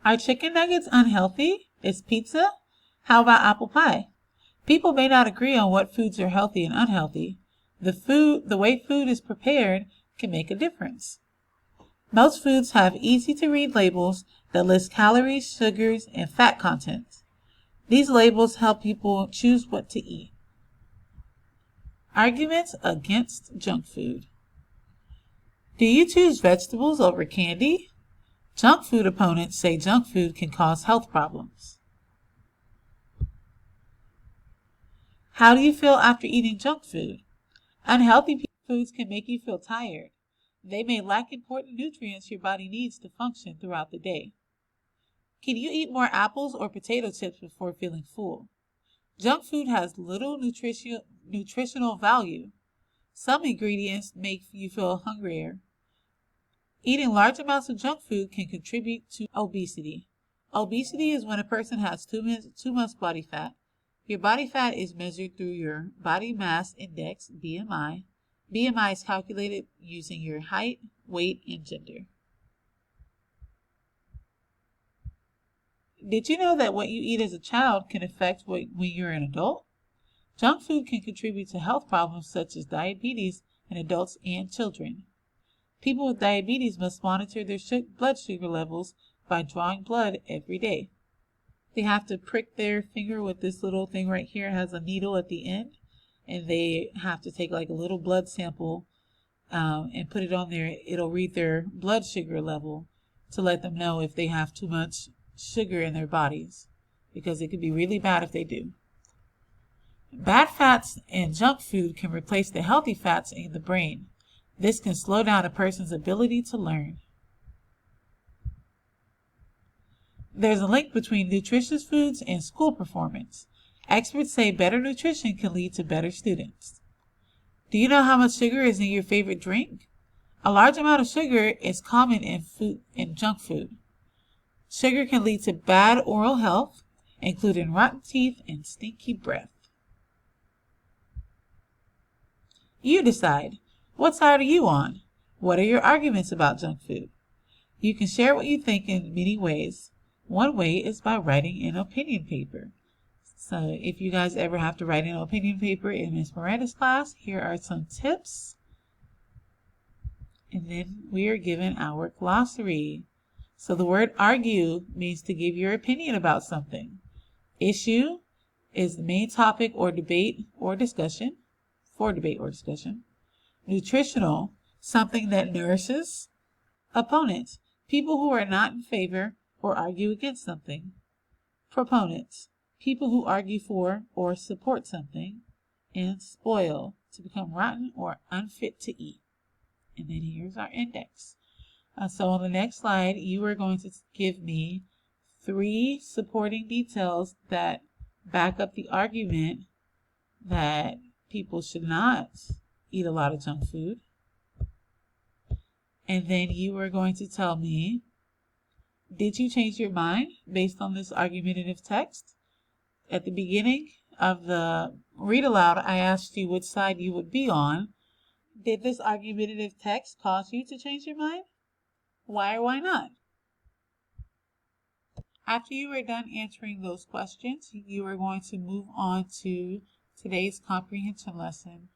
Are chicken nuggets unhealthy? Is pizza? How about apple pie? People may not agree on what foods are healthy and unhealthy. The way food is prepared can make a difference. Most foods have easy to read labels that list calories, sugars, and fat content. These labels help people choose what to eat. Arguments against junk food. Do you choose vegetables over candy? Junk food opponents say junk food can cause health problems. How do you feel after eating junk food? Unhealthy foods can make you feel tired. They may lack important nutrients your body needs to function throughout the day. Can you eat more apples or potato chips before feeling full? Junk food has little nutritional value. Some ingredients make you feel hungrier. Eating large amounts of junk food can contribute to obesity. Obesity is when a person has too much body fat. Your body fat is measured through your body mass index, BMI. BMI is calculated using your height, weight, and gender. Did you know that what you eat as a child can affect when you're an adult? Junk food can contribute to health problems such as diabetes in adults and children. People with diabetes must monitor their blood sugar levels by drawing blood every day. They have to prick their finger with this little thing right here. It has a needle at the end, and they have to take like a little blood sample and put it on there. It'll read their blood sugar level to let them know if they have too much sugar in their bodies, because it could be really bad if they do. Bad fats in junk food can replace the healthy fats in the brain. This can slow down a person's ability to learn. There's a link between nutritious foods and school performance. Experts say better nutrition can lead to better students. Do you know how much sugar is in your favorite drink? A large amount of sugar is common in junk food. Sugar can lead to bad oral health, including rotten teeth and stinky breath. You decide. What side are you on? What are your arguments about junk food? You can share what you think in many ways. One way is by writing an opinion paper. So if you guys ever have to write an opinion paper in Ms. Miranda's class, here are some tips. And then we are given our glossary. So the word argue means to give your opinion about something. Issue is the main topic or debate or discussion, for debate or discussion. Nutritional, something that nourishes. Opponents, people who are not in favor or argue against something. Proponents, people who argue for or support something. And spoil, to become rotten or unfit to eat. And then here's our index. So on the next slide, you are going to give me 3 supporting details that back up the argument that people should not eat a lot of junk food. And then you are going to tell me, did you change your mind based on this argumentative text? At the beginning of the read aloud, I asked you which side you would be on. Did this argumentative text cause you to change your mind? Why or why not? After you are done answering those questions, you are going to move on to today's comprehension lesson.